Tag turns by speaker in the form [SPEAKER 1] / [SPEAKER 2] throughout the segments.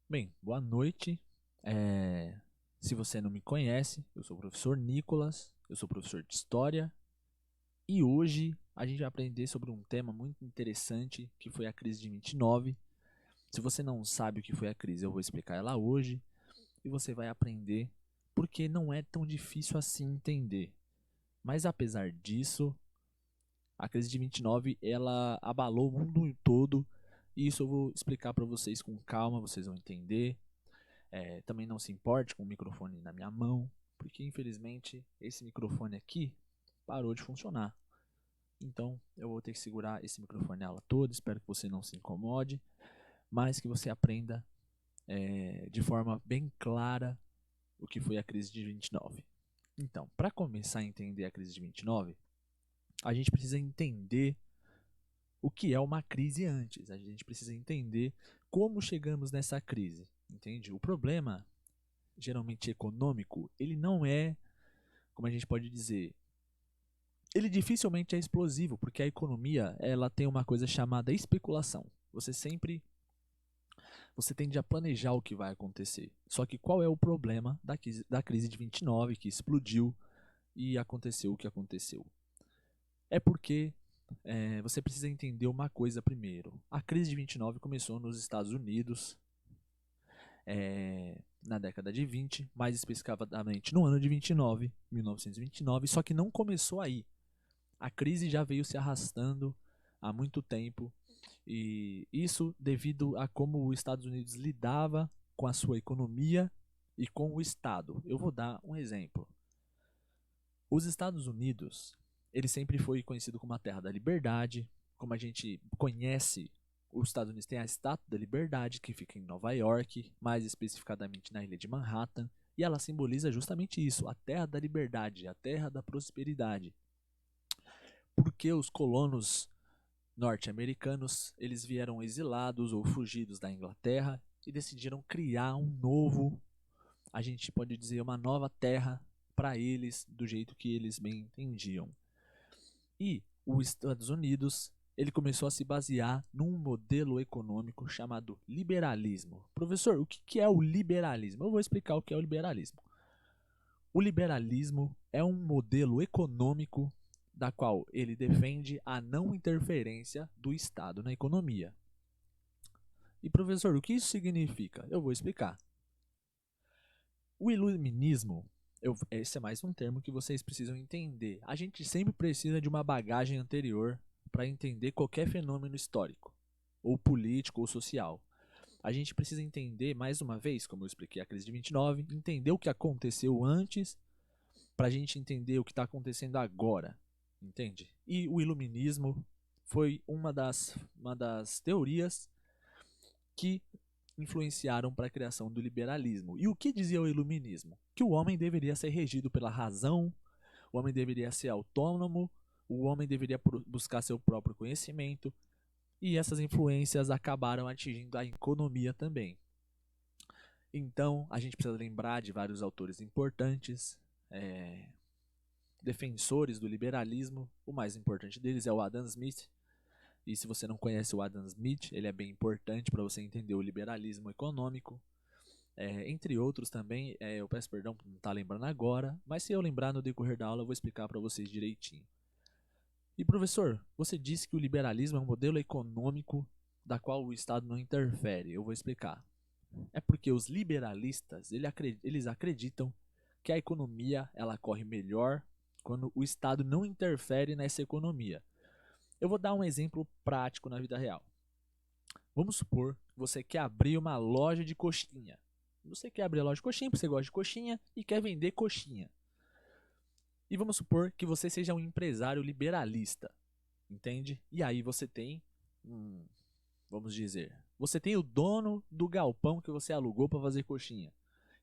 [SPEAKER 1] Bem, boa noite. Se você não me conhece, eu sou o professor Nicolas, eu sou professor de História e hoje a gente vai aprender sobre um tema muito interessante que foi a crise de 29. Se você não sabe o que foi a crise, eu vou explicar ela hoje e você vai aprender porque não é tão difícil assim entender. Mas apesar disso, a crise de 29 ela abalou o mundo todo e isso eu vou explicar para vocês com calma, vocês vão entender. Também não se importe com o microfone na minha mão, porque infelizmente esse microfone aqui parou de funcionar. Então eu vou ter que segurar esse microfone a aula toda. Espero que você não se incomode, mas que você aprenda de forma bem clara o que foi a crise de 29. Então, para começar a entender a crise de 29, a gente precisa entender o que é uma crise antes. A gente precisa entender como chegamos nessa crise. Entende? O problema geralmente econômico, ele não é, como a gente pode dizer, ele dificilmente é explosivo, porque a economia, ela tem uma coisa chamada especulação. Você tende a planejar o que vai acontecer. Só que qual é o problema da crise de 29 que explodiu e aconteceu o que aconteceu? É porque você precisa entender uma coisa primeiro. A crise de 29 começou nos Estados Unidos, na década de 20, mais especificamente no ano de 29, 1929, só que não começou aí. A crise já veio se arrastando há muito tempo e isso devido a como os Estados Unidos lidava com a sua economia e com o Estado. Eu vou dar um exemplo. Os Estados Unidos, ele sempre foi conhecido como a terra da liberdade, como a gente conhece. Os Estados Unidos tem a Estátua da Liberdade, que fica em Nova York, mais especificadamente na ilha de Manhattan, e ela simboliza justamente isso, a terra da liberdade, a terra da prosperidade. Porque os colonos norte-americanos, eles vieram exilados ou fugidos da Inglaterra e decidiram criar um novo, a gente pode dizer, uma nova terra para eles, do jeito que eles bem entendiam. E os Estados Unidos, ele começou a se basear num modelo econômico chamado liberalismo. Professor, o que é o liberalismo? Eu vou explicar o que é o liberalismo. O liberalismo é um modelo econômico da qual ele defende a não interferência do Estado na economia. E professor, o que isso significa? Eu vou explicar. O iluminismo, esse é mais um termo que vocês precisam entender. A gente sempre precisa de uma bagagem anterior para entender qualquer fenômeno histórico, ou político ou social. A gente precisa entender, mais uma vez, como eu expliquei a crise de 29, entender o que aconteceu antes para a gente entender o que está acontecendo agora, entende? E o iluminismo foi uma das teorias que influenciaram para a criação do liberalismo. E o que dizia o iluminismo? Que o homem deveria ser regido pela razão, o homem deveria ser autônomo, o homem deveria buscar seu próprio conhecimento, e essas influências acabaram atingindo a economia também. Então, a gente precisa lembrar de vários autores importantes, defensores do liberalismo. O mais importante deles é o Adam Smith. E se você não conhece o Adam Smith, ele é bem importante para você entender o liberalismo econômico. Entre outros também, eu peço perdão por não estar lembrando agora, mas se eu lembrar no decorrer da aula eu vou explicar para vocês direitinho. E professor, você disse que o liberalismo é um modelo econômico da qual o Estado não interfere. Eu vou explicar. É porque os liberalistas, eles acreditam que a economia ela corre melhor quando o Estado não interfere nessa economia. Eu vou dar um exemplo prático na vida real. Vamos supor que você quer abrir uma loja de coxinha. Você quer abrir a loja de coxinha porque você gosta de coxinha e quer vender coxinha. E vamos supor que você seja um empresário liberalista, entende? E aí você tem, vamos dizer, você tem o dono do galpão que você alugou para fazer coxinha.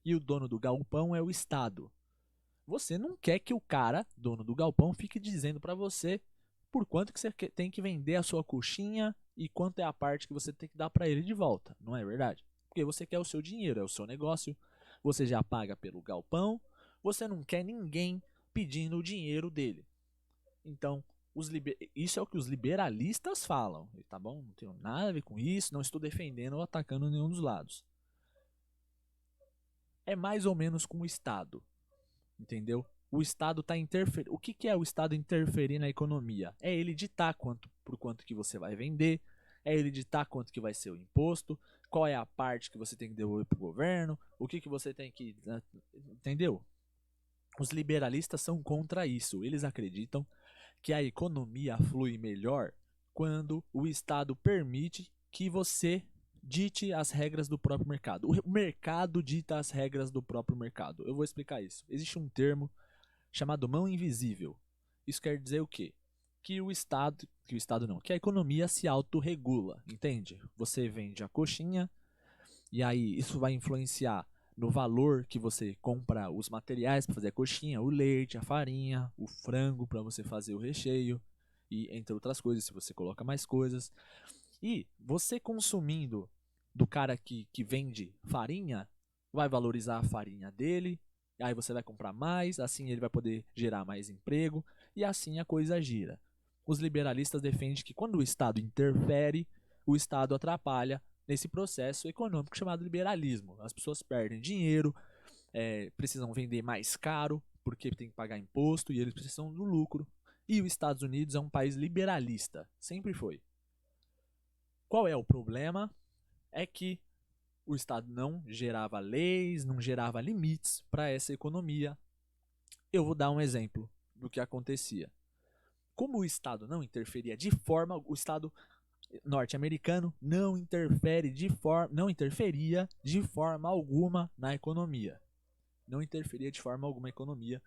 [SPEAKER 1] E o dono do galpão é o Estado. Você não quer que o cara, dono do galpão, fique dizendo para você por quanto que você tem que vender a sua coxinha e quanto é a parte que você tem que dar para ele de volta, não é verdade? Porque você quer o seu dinheiro, é o seu negócio, você já paga pelo galpão, você não quer ninguém pedindo o dinheiro dele. Então, isso é o que os liberalistas falam, tá bom? Não tenho nada a ver com isso, não estou defendendo ou atacando nenhum dos lados. é mais ou menos com o Estado, entendeu? O Estado está interferindo. O que é o Estado interferir na economia? É ele ditar por quanto que você vai vender, é ele ditar quanto que vai ser o imposto, qual é a parte que você tem que devolver para o governo, o que você tem que. Entendeu? Os liberalistas são contra isso. Eles acreditam que a economia flui melhor quando o Estado permite que você dite as regras do próprio mercado. O mercado dita as regras do próprio mercado. Eu vou explicar isso. Existe um termo chamado mão invisível. Isso quer dizer o quê? Que o Estado não, que a economia se autorregula, entende? Você vende a coxinha e aí isso vai influenciar no valor que você compra os materiais para fazer a coxinha, o leite, a farinha, o frango para você fazer o recheio e entre outras coisas, se você coloca mais coisas. E você consumindo do cara que vende farinha, vai valorizar a farinha dele, aí você vai comprar mais, assim ele vai poder gerar mais emprego, e assim a coisa gira. Os liberalistas defendem que quando o Estado interfere, o Estado atrapalha nesse processo econômico chamado liberalismo. As pessoas perdem dinheiro, precisam vender mais caro, porque tem que pagar imposto, e eles precisam do lucro. E os Estados Unidos é um país liberalista, sempre foi. Qual é o problema? É que o Estado não gerava leis, não gerava limites para essa economia. Eu vou dar um exemplo do que acontecia. Como o Estado não interferia de forma, o Estado norte-americano não interferia de forma alguma na economia. Não interferia de forma alguma na economia.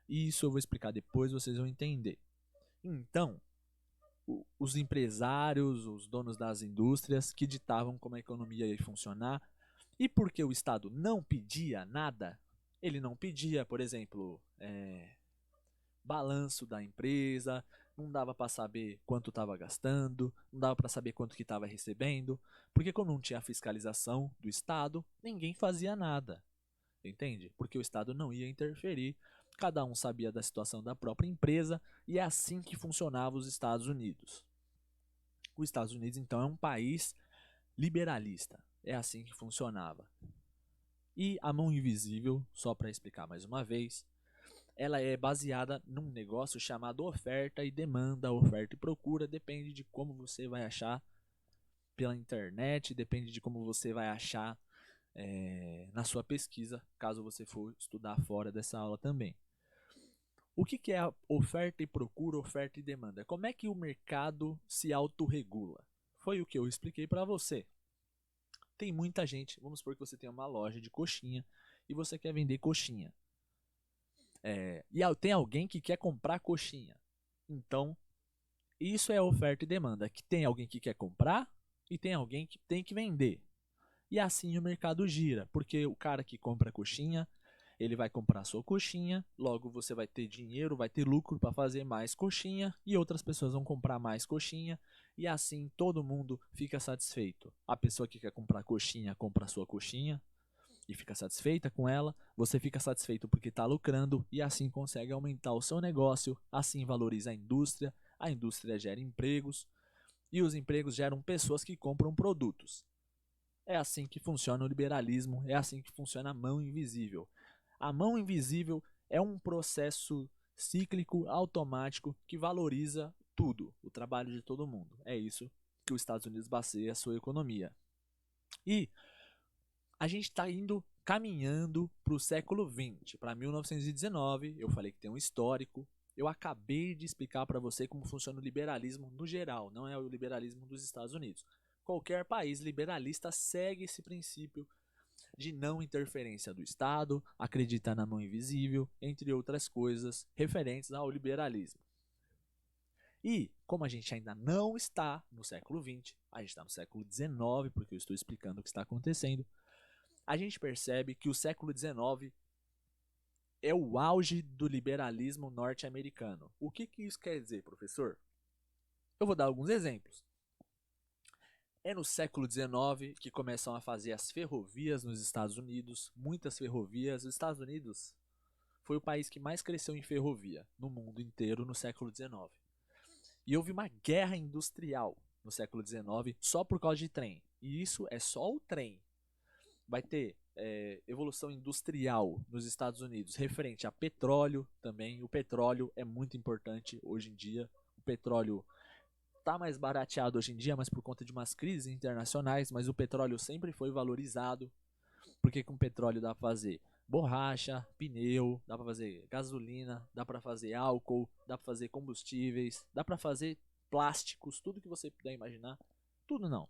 [SPEAKER 1] E isso eu vou explicar depois, vocês vão entender. Então, os empresários, os donos das indústrias que ditavam como a economia ia funcionar. E porque o Estado não pedia nada, ele não pedia, por exemplo, balanço da empresa, não dava para saber quanto estava gastando, não dava para saber quanto que estava recebendo, porque como não tinha fiscalização do Estado, ninguém fazia nada, entende? Porque o Estado não ia interferir, cada um sabia da situação da própria empresa e é assim que funcionava os Estados Unidos. Os Estados Unidos, então, é um país liberalista, é assim que funcionava. E a mão invisível, só para explicar mais uma vez, ela é baseada num negócio chamado oferta e demanda, oferta e procura, depende de como você vai achar pela internet, depende de como você vai achar na sua pesquisa, caso você for estudar fora dessa aula também. O que é a oferta e procura, oferta e demanda? Como é que o mercado se autorregula? Foi o que eu expliquei para você. Tem muita gente, vamos supor que você tem uma loja de coxinha e você quer vender coxinha. E tem alguém que quer comprar coxinha. Então, isso é oferta e demanda. Que tem alguém que quer comprar e tem alguém que tem que vender. E assim o mercado gira, porque o cara que compra coxinha, ele vai comprar sua coxinha, logo você vai ter dinheiro, vai ter lucro para fazer mais coxinha e outras pessoas vão comprar mais coxinha e assim todo mundo fica satisfeito. A pessoa que quer comprar coxinha compra a sua coxinha e fica satisfeita com ela, você fica satisfeito porque está lucrando e assim consegue aumentar o seu negócio, assim valoriza a indústria gera empregos e os empregos geram pessoas que compram produtos. É assim que funciona o liberalismo, é assim que funciona a mão invisível. A mão invisível é um processo cíclico, automático, que valoriza tudo, o trabalho de todo mundo. É isso que os Estados Unidos baseia a sua economia. E a gente está caminhando para o século XX, para 1919. Eu falei que tem um histórico. Eu acabei de explicar para você como funciona o liberalismo no geral, não é o liberalismo dos Estados Unidos. Qualquer país liberalista segue esse princípio de não interferência do Estado, acredita na mão invisível, entre outras coisas referentes ao liberalismo. E, como a gente ainda não está no século XX, a gente está no século XIX, porque eu estou explicando o que está acontecendo, a gente percebe que o século XIX é o auge do liberalismo norte-americano. O que isso quer dizer, professor? Eu vou dar alguns exemplos. É no século XIX que começam a fazer as ferrovias nos Estados Unidos, muitas ferrovias. Os Estados Unidos foi o país que mais cresceu em ferrovia no mundo inteiro no século XIX. E houve uma guerra industrial no século XIX só por causa de trem. E isso é só o trem. Vai ter evolução industrial nos Estados Unidos referente a petróleo também. O petróleo é muito importante hoje em dia. O petróleo tá mais barateado hoje em dia, mas por conta de umas crises internacionais, mas o petróleo sempre foi valorizado, porque com petróleo dá para fazer borracha, pneu, dá para fazer gasolina, dá para fazer álcool, dá para fazer combustíveis, dá para fazer plásticos, tudo que você puder imaginar. Tudo não,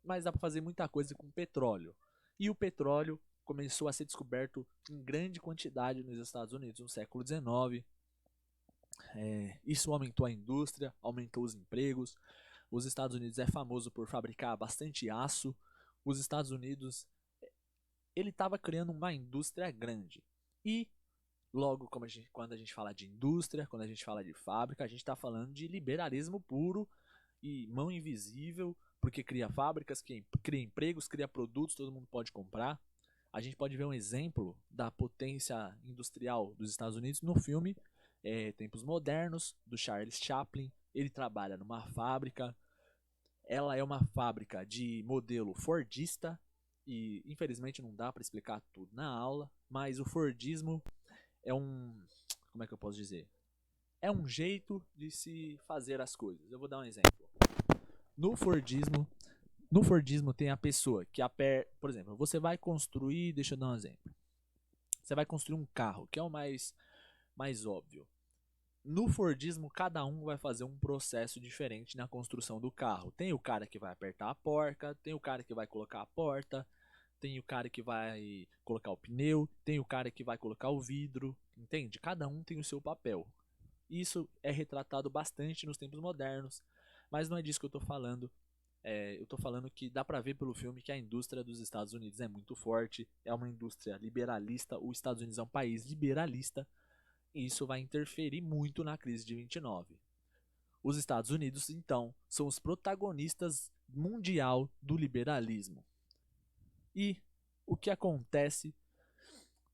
[SPEAKER 1] mas dá para fazer muita coisa com petróleo. E o petróleo começou a ser descoberto em grande quantidade nos Estados Unidos no século XIX. Isso aumentou a indústria, aumentou os empregos. Os Estados Unidos é famoso por fabricar bastante aço. Os Estados Unidos, ele estava criando uma indústria grande. E logo, quando a gente fala de indústria, quando a gente fala de fábrica, a gente está falando de liberalismo puro e mão invisível, porque cria fábricas, cria empregos, cria produtos, todo mundo pode comprar. A gente pode ver um exemplo da potência industrial dos Estados Unidos no filme Tempos Modernos, do Charles Chaplin. Ele trabalha numa fábrica. Ela é uma fábrica de modelo fordista. E infelizmente não dá para explicar tudo na aula. Mas o Fordismo é um... Como é que eu posso dizer? É um jeito de se fazer as coisas. Eu vou dar um exemplo. No Fordismo tem a pessoa que por exemplo, você vai construir, deixa eu dar um exemplo. Você vai construir um carro, que é o mais óbvio. No Fordismo, cada um vai fazer um processo diferente na construção do carro. Tem o cara que vai apertar a porca, tem o cara que vai colocar a porta, tem o cara que vai colocar o pneu, tem o cara que vai colocar o vidro, entende? Cada um tem o seu papel. Isso é retratado bastante nos tempos modernos, mas não é disso que eu estou falando. Eu estou falando que dá para ver pelo filme que a indústria dos Estados Unidos é muito forte, é uma indústria liberalista. Os Estados Unidos é um país liberalista e isso vai interferir muito na crise de 29. Os Estados Unidos, então, são os protagonistas mundial do liberalismo. E o que acontece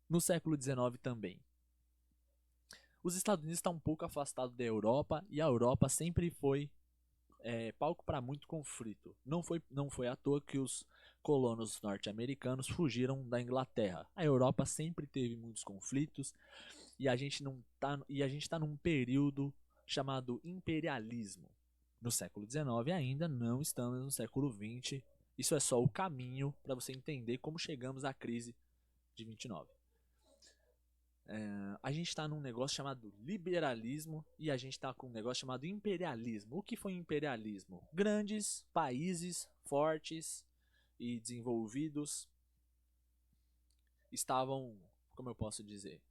[SPEAKER 1] no século XIX também? Os Estados Unidos estão um pouco afastados da Europa e a Europa sempre foi palco para muito conflito. Não foi à toa que os colonos norte-americanos fugiram da Inglaterra. A Europa sempre teve muitos conflitos e a gente está num período chamado imperialismo. No século XIX ainda não estamos no século XX. Isso é só o caminho para você entender como chegamos à crise de 29. A gente está num negócio chamado liberalismo e a gente está com um negócio chamado imperialismo. O que foi imperialismo? Grandes países fortes e desenvolvidos estavam, como eu posso dizer,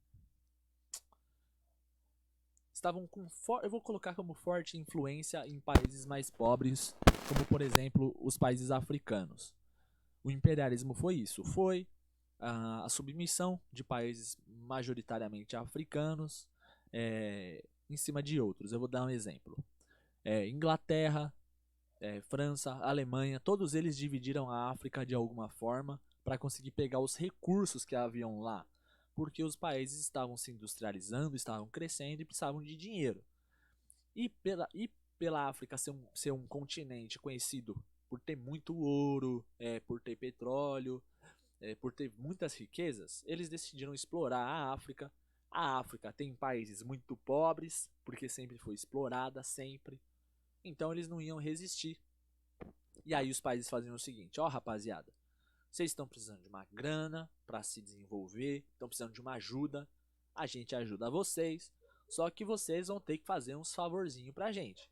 [SPEAKER 1] eu vou colocar como forte influência em países mais pobres, como por exemplo os países africanos. O imperialismo foi isso, foi a submissão de países majoritariamente africanos em cima de outros. Eu vou dar um exemplo. Inglaterra, França, Alemanha, todos eles dividiram a África de alguma forma para conseguir pegar os recursos que haviam lá, porque os países estavam se industrializando, estavam crescendo e precisavam de dinheiro. E pela África ser um continente conhecido por ter muito ouro, por ter petróleo, por ter muitas riquezas, eles decidiram explorar a África. A África tem países muito pobres, porque sempre foi explorada, sempre. Então eles não iam resistir. E aí os países faziam o seguinte: rapaziada, vocês estão precisando de uma grana para se desenvolver, estão precisando de uma ajuda, a gente ajuda vocês, só que vocês vão ter que fazer uns favorzinhos pra gente.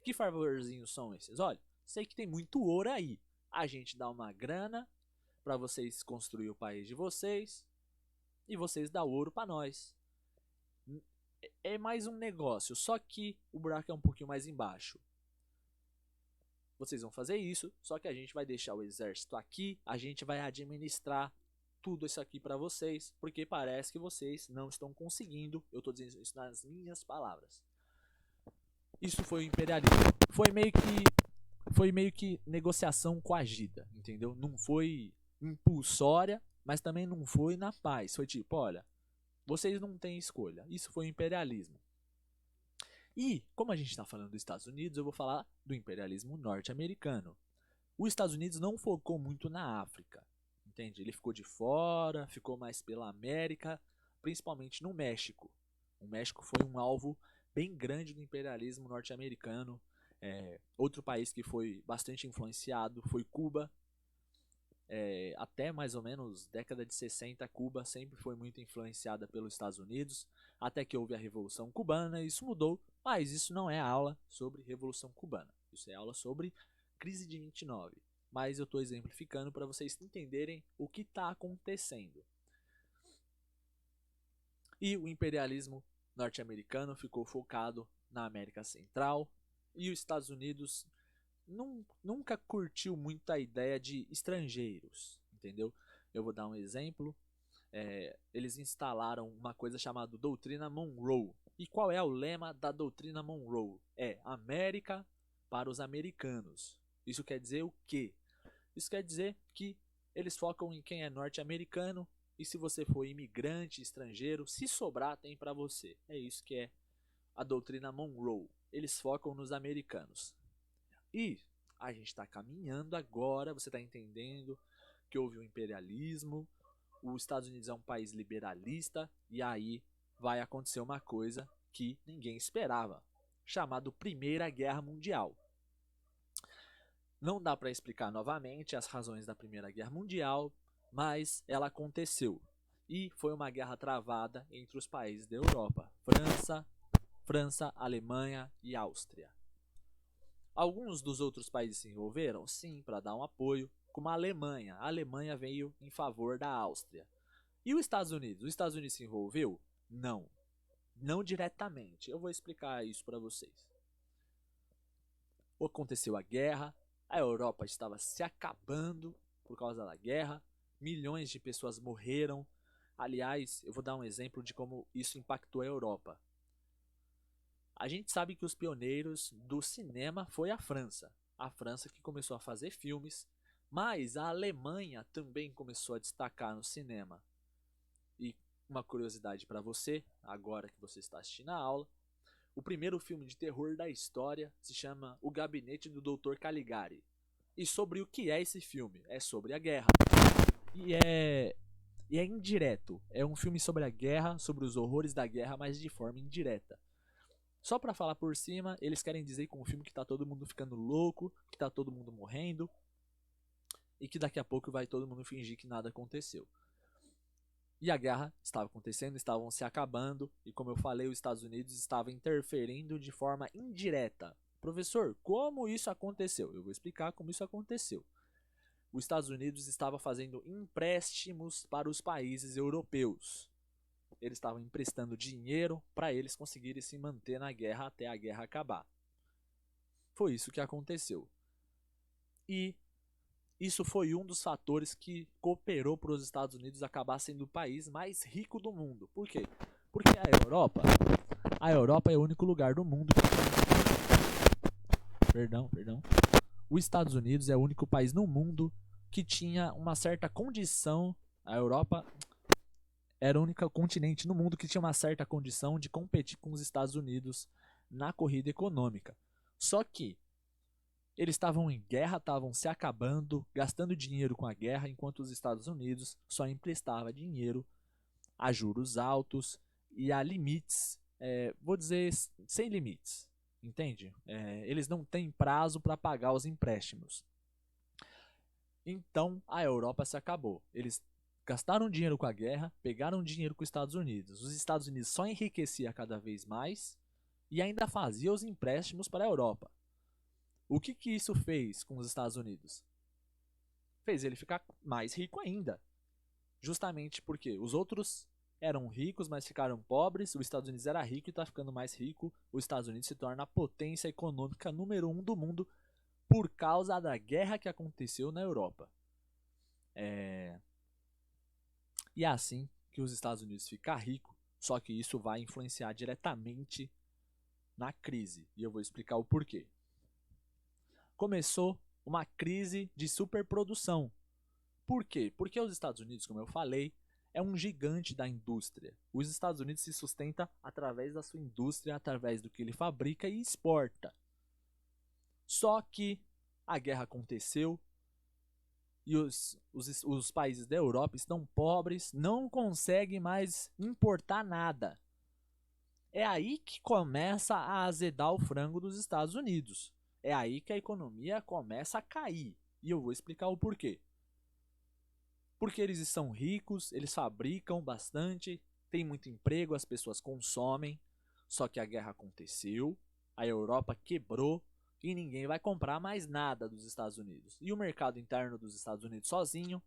[SPEAKER 1] Que favorzinhos são esses? Olha, sei que tem muito ouro aí, a gente dá uma grana para vocês construir o país de vocês e vocês dão ouro para nós. É mais um negócio, só que o buraco é um pouquinho mais embaixo. Vocês vão fazer isso, só que a gente vai deixar o exército aqui, a gente vai administrar tudo isso aqui para vocês, porque parece que vocês não estão conseguindo. Eu estou dizendo isso nas minhas palavras. Isso foi o imperialismo. Foi meio que negociação coagida, entendeu? Não foi impulsória, mas também não foi na paz. Foi tipo, olha, vocês não têm escolha. Isso foi o imperialismo. E, como a gente está falando dos Estados Unidos, eu vou falar do imperialismo norte-americano. Os Estados Unidos não focou muito na África, entende? Ele ficou de fora, ficou mais pela América, principalmente no México. O México foi um alvo bem grande do imperialismo norte-americano. Outro país que foi bastante influenciado foi Cuba. Até mais ou menos década de 60, Cuba sempre foi muito influenciada pelos Estados Unidos, até que houve a Revolução Cubana, isso mudou, mas isso não é aula sobre Revolução Cubana, isso é aula sobre crise de 29, mas eu estou exemplificando para vocês entenderem o que está acontecendo. E o imperialismo norte-americano ficou focado na América Central, e os Estados Unidos nunca curtiu muito a ideia de estrangeiros, entendeu? Eu vou dar um exemplo. Eles instalaram uma coisa chamada Doutrina Monroe. E qual é o lema da Doutrina Monroe? É América para os americanos. Isso quer dizer o quê? Isso quer dizer que eles focam em quem é norte-americano e se você for imigrante, estrangeiro, se sobrar tem para você. É isso que é a Doutrina Monroe. Eles focam nos americanos. E a gente está caminhando agora, você está entendendo que houve um imperialismo, os Estados Unidos é um país liberalista, e aí vai acontecer uma coisa que ninguém esperava, chamado Primeira Guerra Mundial. Não dá para explicar novamente as razões da Primeira Guerra Mundial, mas ela aconteceu. E foi uma guerra travada entre os países da Europa, França, Alemanha e Áustria. Alguns dos outros países se envolveram? Sim, para dar um apoio, como a Alemanha. A Alemanha veio em favor da Áustria. E os Estados Unidos? Os Estados Unidos se envolveu? Não. Não diretamente. Eu vou explicar isso para vocês. Aconteceu a guerra, a Europa estava se acabando por causa da guerra, milhões de pessoas morreram. Aliás, eu vou dar um exemplo de como isso impactou a Europa. A gente sabe que os pioneiros do cinema foi a França. A França que começou a fazer filmes, mas a Alemanha também começou a destacar no cinema. E uma curiosidade para você, agora que você está assistindo a aula, o primeiro filme de terror da história se chama O Gabinete do Dr. Caligari. E sobre o que é esse filme? É sobre a guerra. E é indireto. É um filme sobre a guerra, sobre os horrores da guerra, mas de forma indireta. Só pra falar por cima, eles querem dizer com o filme que tá todo mundo ficando louco, que tá todo mundo morrendo, e que daqui a pouco vai todo mundo fingir que nada aconteceu. E a guerra estava acontecendo, estavam se acabando, e como eu falei, os Estados Unidos estavam interferindo de forma indireta. Professor, como isso aconteceu? Eu vou explicar como isso aconteceu. Os Estados Unidos estava fazendo empréstimos para os países europeus. Eles estavam emprestando dinheiro para eles conseguirem se manter na guerra até a guerra acabar. Foi isso que aconteceu. E isso foi um dos fatores que cooperou para os Estados Unidos acabar sendo o país mais rico do mundo. Por quê? Porque a Europa é o único lugar do mundo que Perdão. Os Estados Unidos é o único país no mundo que tinha uma certa condição. A Europa era o único continente no mundo que tinha uma certa condição de competir com os Estados Unidos na corrida econômica. Só que eles estavam em guerra, estavam se acabando, gastando dinheiro com a guerra, enquanto os Estados Unidos só emprestava dinheiro a juros altos e a limites, vou dizer, sem limites, entende? Eles não têm prazo para pagar os empréstimos. Então a Europa se acabou. Eles gastaram dinheiro com a guerra, pegaram dinheiro com os Estados Unidos. Os Estados Unidos só enriquecia cada vez mais e ainda fazia os empréstimos para a Europa. O que isso fez com os Estados Unidos? Fez ele ficar mais rico ainda. Justamente porque os outros eram ricos, mas ficaram pobres. Os Estados Unidos era rico e está ficando mais rico. Os Estados Unidos se torna a potência econômica número 1 do mundo por causa da guerra que aconteceu na Europa. E é assim que os Estados Unidos ficam ricos, só que isso vai influenciar diretamente na crise. E eu vou explicar o porquê. Começou uma crise de superprodução. Por quê? Porque os Estados Unidos, como eu falei, é um gigante da indústria. Os Estados Unidos se sustenta através da sua indústria, através do que ele fabrica e exporta. Só que a guerra aconteceu, e os países da Europa estão pobres, não conseguem mais importar nada. É aí que começa a azedar o frango dos Estados Unidos. É aí que a economia começa a cair. E eu vou explicar o porquê. Porque eles são ricos, eles fabricam bastante, tem muito emprego, as pessoas consomem. Só que a guerra aconteceu, a Europa quebrou e ninguém vai comprar mais nada dos Estados Unidos. E o mercado interno dos Estados Unidos sozinho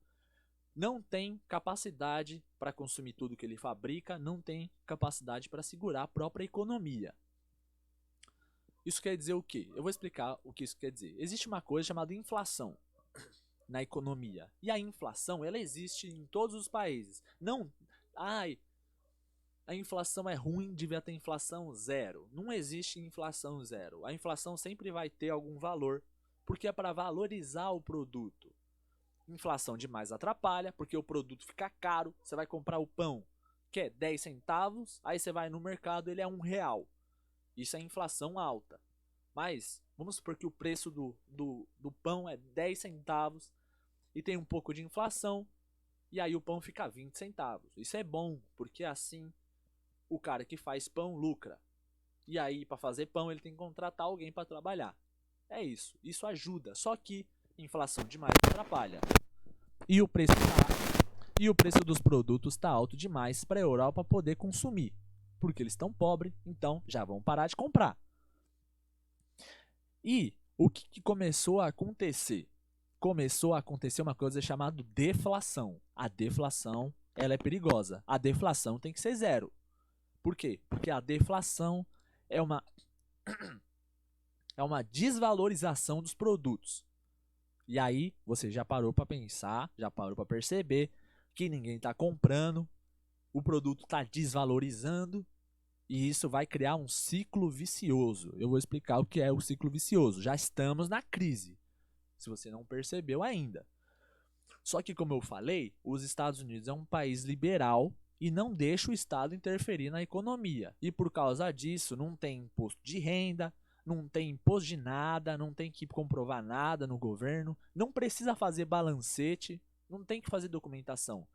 [SPEAKER 1] não tem capacidade para consumir tudo que ele fabrica, não tem capacidade para segurar a própria economia. Isso quer dizer o quê? Eu vou explicar o que isso quer dizer. Existe uma coisa chamada inflação na economia. E a inflação, ela existe em todos os países. Não, a inflação é ruim, devia ter inflação zero. Não existe inflação zero. A inflação sempre vai ter algum valor, porque é para valorizar o produto. Inflação demais atrapalha, porque o produto fica caro. Você vai comprar o pão, que é 10 centavos, aí você vai no mercado, ele é R$1. Isso é inflação alta. Mas, vamos supor que o preço do pão é 10 centavos e tem um pouco de inflação, e aí o pão fica 20 centavos. Isso é bom, porque assim o cara que faz pão lucra. E aí, para fazer pão, ele tem que contratar alguém para trabalhar. É isso. Isso ajuda. Só que inflação demais atrapalha. E o preço dos produtos está alto demais para a Europa poder consumir. Porque eles estão pobres, então já vão parar de comprar. E o que começou a acontecer? Começou a acontecer uma coisa chamada deflação. A deflação, ela é perigosa. A deflação tem que ser zero. Por quê? Porque a deflação é uma desvalorização dos produtos. E aí você já parou para pensar, já parou para perceber que ninguém está comprando, o produto está desvalorizando e isso vai criar um ciclo vicioso. Eu vou explicar o que é o ciclo vicioso. Já estamos na crise, se você não percebeu ainda. Só que, como eu falei, os Estados Unidos é um país liberal e não deixa o Estado interferir na economia. E por causa disso, não tem imposto de renda, não tem imposto de nada, não tem que comprovar nada no governo, não precisa fazer balancete, não tem que fazer documentação.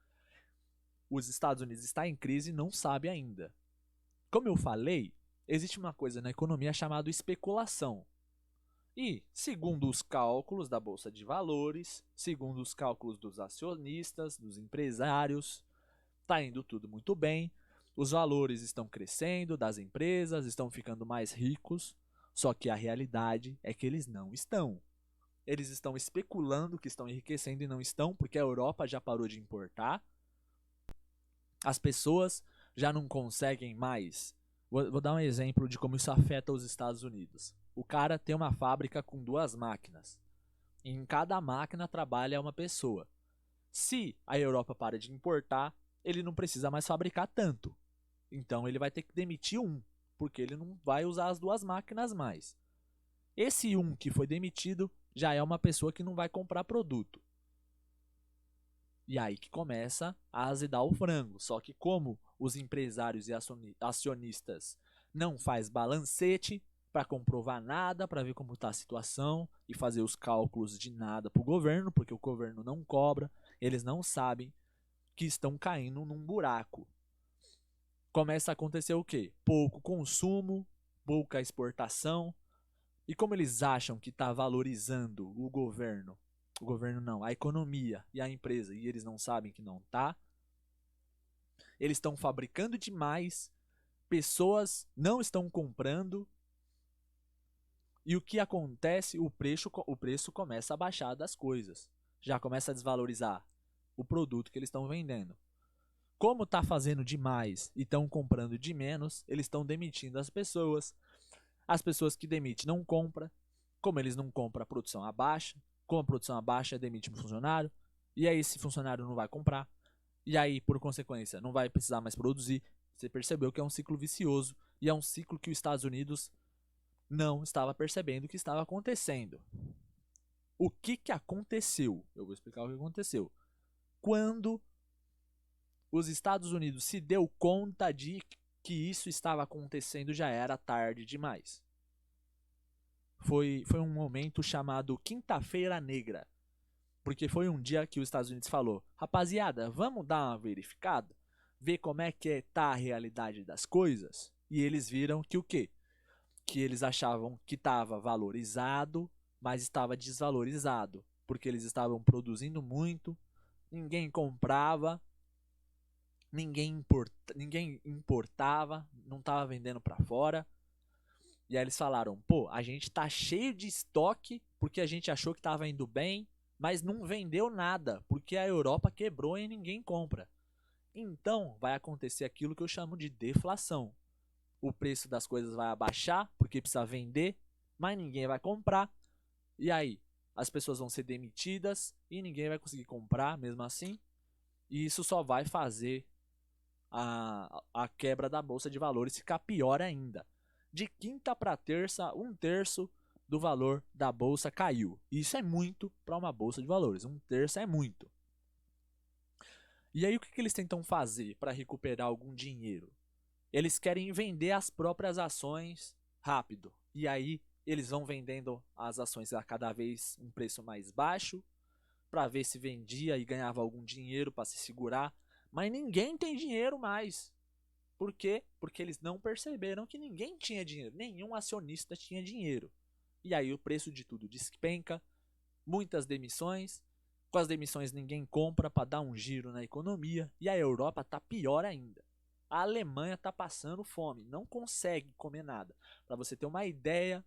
[SPEAKER 1] Os Estados Unidos está em crise e não sabe ainda. Como eu falei, existe uma coisa na economia chamada especulação. E, segundo os cálculos da Bolsa de Valores, segundo os cálculos dos acionistas, dos empresários, está indo tudo muito bem, os valores estão crescendo das empresas, estão ficando mais ricos, só que a realidade é que eles não estão. Eles estão especulando que estão enriquecendo e não estão, porque a Europa já parou de importar. As pessoas já não conseguem mais. Vou dar um exemplo de como isso afeta os Estados Unidos. O cara tem uma fábrica com 2 máquinas. E em cada máquina trabalha uma pessoa. Se a Europa para de importar, ele não precisa mais fabricar tanto. Então ele vai ter que demitir um, porque ele não vai usar as 2 máquinas mais. Esse um que foi demitido já é uma pessoa que não vai comprar produto. E aí que começa a azedar o frango. Só que como os empresários e acionistas não faz balancete para comprovar nada, para ver como está a situação e fazer os cálculos de nada para o governo, porque o governo não cobra, eles não sabem que estão caindo num buraco. Começa a acontecer o quê? Pouco consumo, pouca exportação. E como eles acham que está valorizando o governo não, a economia e a empresa, e eles não sabem que não está, eles estão fabricando demais, pessoas não estão comprando, e o que acontece? O preço começa a baixar das coisas, já começa a desvalorizar o produto que eles estão vendendo. Como está fazendo demais e estão comprando de menos, eles estão demitindo as pessoas que demitem não compram, como eles não compram, a produção abaixa, como a produção abaixa, demite um funcionário, e aí esse funcionário não vai comprar, e aí, por consequência, não vai precisar mais produzir. Você percebeu que é um ciclo vicioso, e é um ciclo que os Estados Unidos não estava percebendo que estava acontecendo. O que aconteceu? Eu vou explicar o que aconteceu. Quando os Estados Unidos se deu conta de que isso estava acontecendo, já era tarde demais. Foi um momento chamado Quinta-feira Negra. Porque foi um dia que os Estados Unidos falou: rapaziada, vamos dar uma verificada? Ver como é que tá a realidade das coisas? E eles viram que o quê? Que eles achavam que estava valorizado, mas estava desvalorizado. Porque eles estavam produzindo muito, ninguém comprava, ninguém importava, não estava vendendo para fora. E aí eles falaram: pô, a gente tá cheio de estoque porque a gente achou que estava indo bem, mas não vendeu nada porque a Europa quebrou e ninguém compra. Então vai acontecer aquilo que eu chamo de deflação. O preço das coisas vai abaixar porque precisa vender, mas ninguém vai comprar. E aí as pessoas vão ser demitidas e ninguém vai conseguir comprar mesmo assim. E isso só vai fazer a quebra da bolsa de valores ficar pior ainda. De quinta para terça, 1/3 do valor da bolsa caiu. Isso é muito para uma bolsa de valores. 1/3 é muito. E aí o que eles tentam fazer para recuperar algum dinheiro? Eles querem vender as próprias ações rápido. E aí eles vão vendendo as ações a cada vez um preço mais baixo para ver se vendia e ganhava algum dinheiro para se segurar. Mas ninguém tem dinheiro mais. Por quê? Porque eles não perceberam que ninguém tinha dinheiro, nenhum acionista tinha dinheiro. E aí o preço de tudo despenca, muitas demissões, com as demissões ninguém compra para dar um giro na economia, e a Europa está pior ainda. A Alemanha está passando fome, não consegue comer nada. Para você ter uma ideia,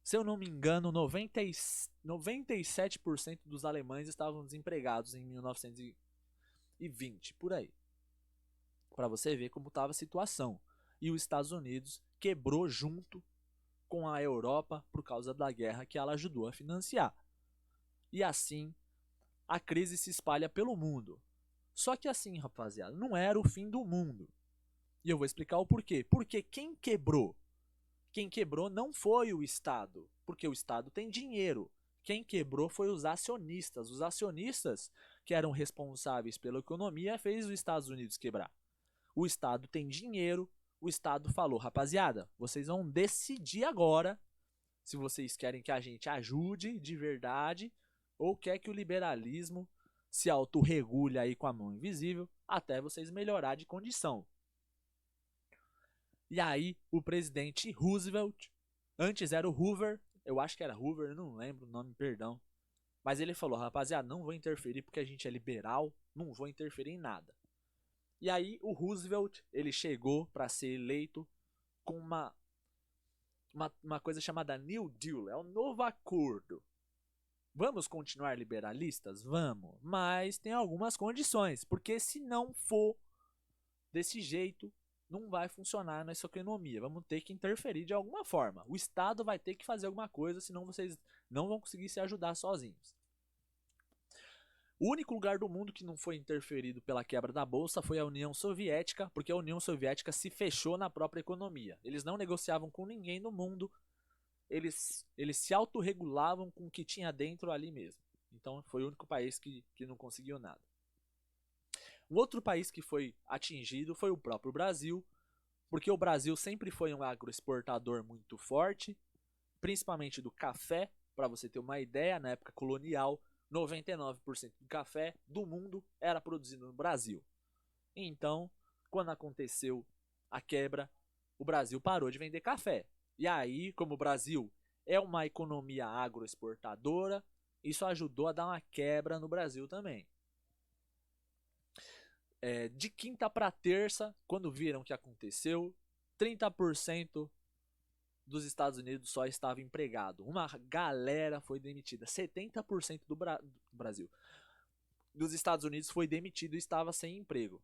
[SPEAKER 1] se eu não me engano, 97% dos alemães estavam desempregados em 1920, por aí. Para você ver como estava a situação. E os Estados Unidos quebrou junto com a Europa por causa da guerra que ela ajudou a financiar. E assim, a crise se espalha pelo mundo. Só que assim, rapaziada, não era o fim do mundo. E eu vou explicar o porquê. Porque quem quebrou? Quem quebrou não foi o Estado, porque o Estado tem dinheiro. Quem quebrou foi os acionistas. Os acionistas que eram responsáveis pela economia fez os Estados Unidos quebrar. O Estado tem dinheiro, o Estado falou: rapaziada, vocês vão decidir agora se vocês querem que a gente ajude de verdade ou quer que o liberalismo se autorregule aí com a mão invisível até vocês melhorar de condição. E aí o presidente Roosevelt, antes era o Hoover, eu acho que era Hoover, não lembro o nome, perdão. Mas ele falou: rapaziada, não vou interferir porque a gente é liberal, não vou interferir em nada. E aí o Roosevelt, ele chegou para ser eleito com uma coisa chamada New Deal, é um novo acordo. Vamos continuar liberalistas? Vamos, mas tem algumas condições, porque se não for desse jeito, não vai funcionar nessa economia. Vamos ter que interferir de alguma forma. O Estado vai ter que fazer alguma coisa, senão vocês não vão conseguir se ajudar sozinhos. O único lugar do mundo que não foi interferido pela quebra da bolsa foi a União Soviética, porque a União Soviética se fechou na própria economia. Eles não negociavam com ninguém no mundo, eles se autorregulavam com o que tinha dentro ali mesmo. Então foi o único país que não conseguiu nada. Um outro país que foi atingido foi o próprio Brasil, porque o Brasil sempre foi um agroexportador muito forte, principalmente do café. Para você ter uma ideia, na época colonial, 99% do café do mundo era produzido no Brasil. Então, quando aconteceu a quebra, o Brasil parou de vender café. E aí, como o Brasil é uma economia agroexportadora, isso ajudou a dar uma quebra no Brasil também. De quinta para terça, quando viram o que aconteceu, 30% dos Estados Unidos só estava empregado. Uma galera foi demitida. 70% do Brasil dos Estados Unidos foi demitido e estava sem emprego.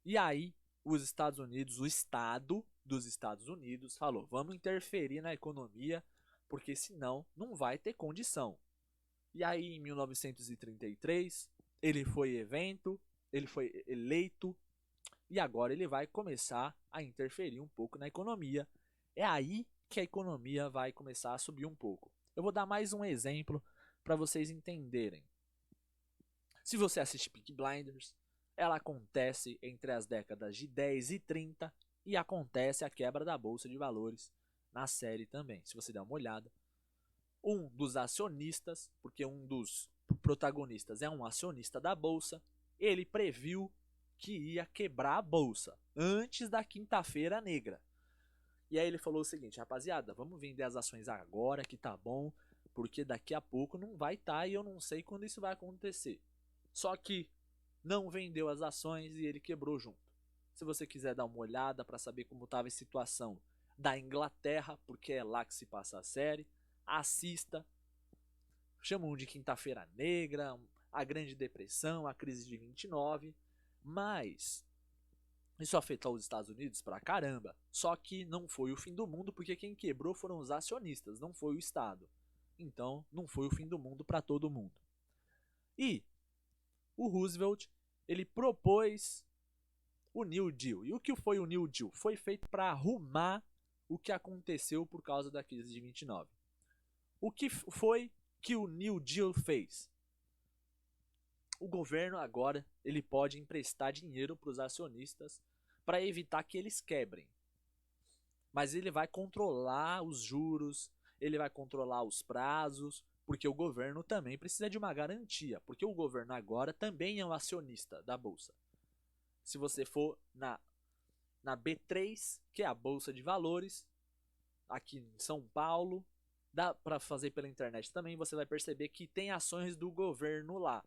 [SPEAKER 1] E aí, os Estados Unidos, o Estado dos Estados Unidos falou: vamos interferir na economia, porque senão não vai ter condição. E aí, em 1933, ele foi eleito, e agora ele vai começar a interferir um pouco na economia. É aí que a economia vai começar a subir um pouco. Eu vou dar mais um exemplo para vocês entenderem. Se você assiste Peaky Blinders, ela acontece entre as décadas de 10 e 30 e acontece a quebra da bolsa de valores na série também. Se você der uma olhada, um dos acionistas, porque um dos protagonistas é um acionista da bolsa, ele previu que ia quebrar a bolsa antes da quinta-feira negra. E aí ele falou o seguinte: rapaziada, vamos vender as ações agora que tá bom, porque daqui a pouco não vai estar e eu não sei quando isso vai acontecer. Só que não vendeu as ações e ele quebrou junto. Se você quiser dar uma olhada para saber como estava a situação da Inglaterra, porque é lá que se passa a série, assista. Chamam de Quinta-feira Negra, a Grande Depressão, a crise de 29, mas isso afetou os Estados Unidos pra caramba. Só que não foi o fim do mundo, porque quem quebrou foram os acionistas, não foi o Estado. Então, não foi o fim do mundo para todo mundo. E o Roosevelt, ele propôs o New Deal. E o que foi o New Deal? Foi feito para arrumar o que aconteceu por causa da crise de 29. O que foi que o New Deal fez? O governo agora ele pode emprestar dinheiro para os acionistas para evitar que eles quebrem. Mas ele vai controlar os juros, ele vai controlar os prazos, porque o governo também precisa de uma garantia, porque o governo agora também é um acionista da bolsa. Se você for na B3, que é a bolsa de valores, aqui em São Paulo, dá para fazer pela internet também, você vai perceber que tem ações do governo lá.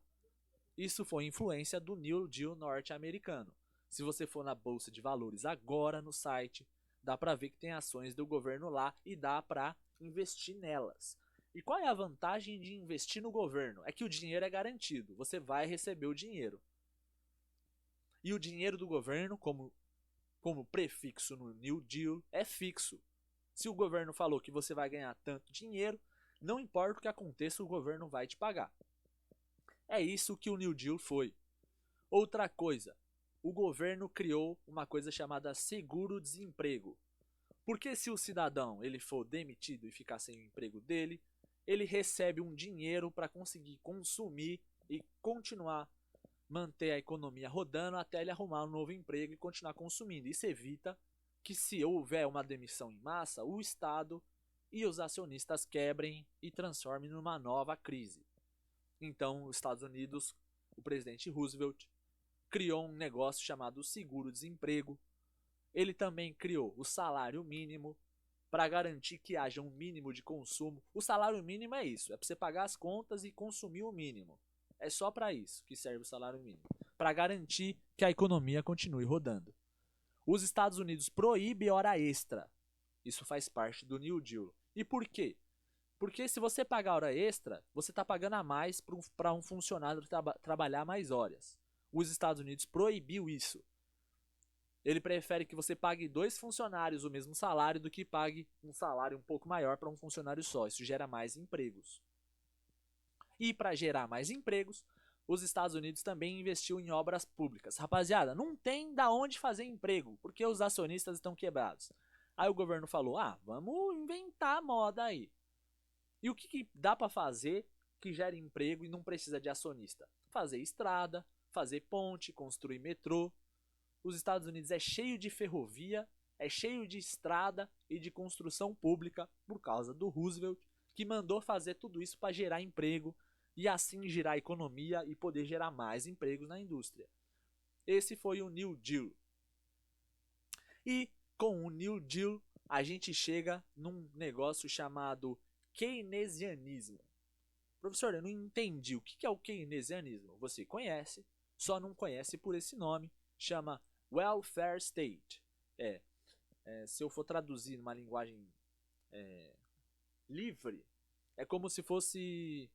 [SPEAKER 1] Isso foi influência do New Deal norte-americano. Se você for na bolsa de valores agora no site, dá para ver que tem ações do governo lá e dá para investir nelas. E qual é a vantagem de investir no governo? É que o dinheiro é garantido, você vai receber o dinheiro. E o dinheiro do governo, como prefixo no New Deal, é fixo. Se o governo falou que você vai ganhar tanto dinheiro, não importa o que aconteça, o governo vai te pagar. É isso que o New Deal foi. Outra coisa, o governo criou uma coisa chamada seguro-desemprego. Porque se o cidadão ele for demitido e ficar sem o emprego dele, ele recebe um dinheiro para conseguir consumir e continuar manter a economia rodando até ele arrumar um novo emprego e continuar consumindo. Isso evita que, se houver uma demissão em massa, o Estado e os acionistas quebrem e transformem numa nova crise. Então, os Estados Unidos, o presidente Roosevelt, criou um negócio chamado seguro-desemprego. Ele também criou o salário mínimo para garantir que haja um mínimo de consumo. O salário mínimo é isso, é para você pagar as contas e consumir o mínimo. É só para isso que serve o salário mínimo, para garantir que a economia continue rodando. Os Estados Unidos proíbem hora extra. Isso faz parte do New Deal. E por quê? Porque se você pagar hora extra, você está pagando a mais para um funcionário trabalhar mais horas. Os Estados Unidos proibiu isso. Ele prefere que você pague 2 funcionários o mesmo salário do que pague um salário um pouco maior para um funcionário só. Isso gera mais empregos. E para gerar mais empregos, os Estados Unidos também investiu em obras públicas. Rapaziada, não tem da onde fazer emprego, porque os acionistas estão quebrados. Aí o governo falou: vamos inventar a moda aí. E o que dá para fazer que gera emprego e não precisa de acionista? Fazer estrada, fazer ponte, construir metrô. Os Estados Unidos é cheio de ferrovia, é cheio de estrada e de construção pública por causa do Roosevelt, que mandou fazer tudo isso para gerar emprego e assim girar a economia e poder gerar mais empregos na indústria. Esse foi o New Deal. E com o New Deal a gente chega num negócio chamado keynesianismo. Professor, eu não entendi o que é o keynesianismo. Você conhece, só não conhece por esse nome. Chama welfare state. Se eu for traduzir numa linguagem livre, é como se fosse...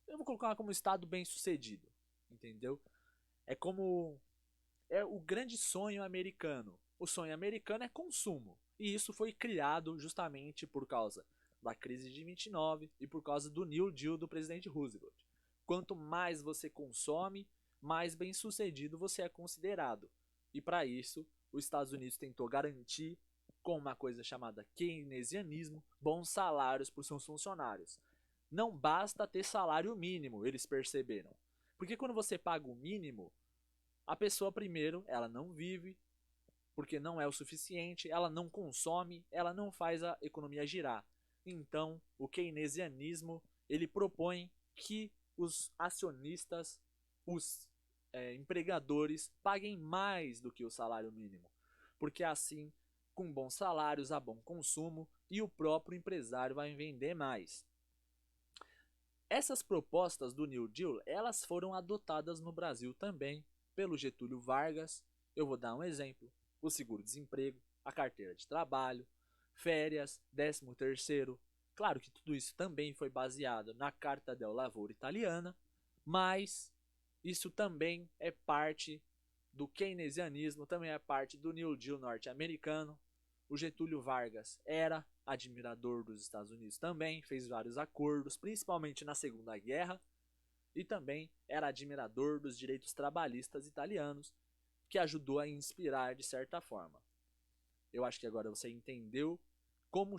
[SPEAKER 1] eu vou colocar como estado bem sucedido. Entendeu? É como... é o grande sonho americano. O sonho americano é consumo. E isso foi criado justamente por causa da crise de 29 e por causa do New Deal do presidente Roosevelt. Quanto mais você consome, mais bem sucedido você é considerado. E para isso, os Estados Unidos tentou garantir, com uma coisa chamada keynesianismo, bons salários para os seus funcionários. Não basta ter salário mínimo, eles perceberam. Porque quando você paga o mínimo, a pessoa primeiro, ela não vive, porque não é o suficiente, ela não consome, ela não faz a economia girar. Então, o keynesianismo, ele propõe que os acionistas, os empregadores, paguem mais do que o salário mínimo, porque assim, com bons salários, há bom consumo e o próprio empresário vai vender mais. Essas propostas do New Deal, elas foram adotadas no Brasil também pelo Getúlio Vargas. Eu vou dar um exemplo: o seguro-desemprego, a carteira de trabalho, férias, 13º. Claro que tudo isso também foi baseado na Carta del Lavoro italiana, mas isso também é parte do keynesianismo, também é parte do New Deal norte-americano. O Getúlio Vargas era admirador dos Estados Unidos também, fez vários acordos, principalmente na Segunda Guerra, e também era admirador dos direitos trabalhistas italianos, que ajudou a inspirar de certa forma. Eu acho que agora você entendeu como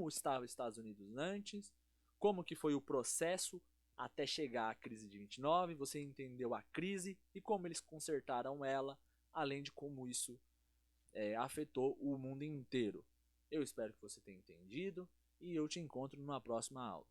[SPEAKER 1] estava os Estados Unidos antes, como que foi o processo até chegar à crise de 29, você entendeu a crise e como eles consertaram ela, além de como isso afetou o mundo inteiro. Eu espero que você tenha entendido e eu te encontro numa próxima aula.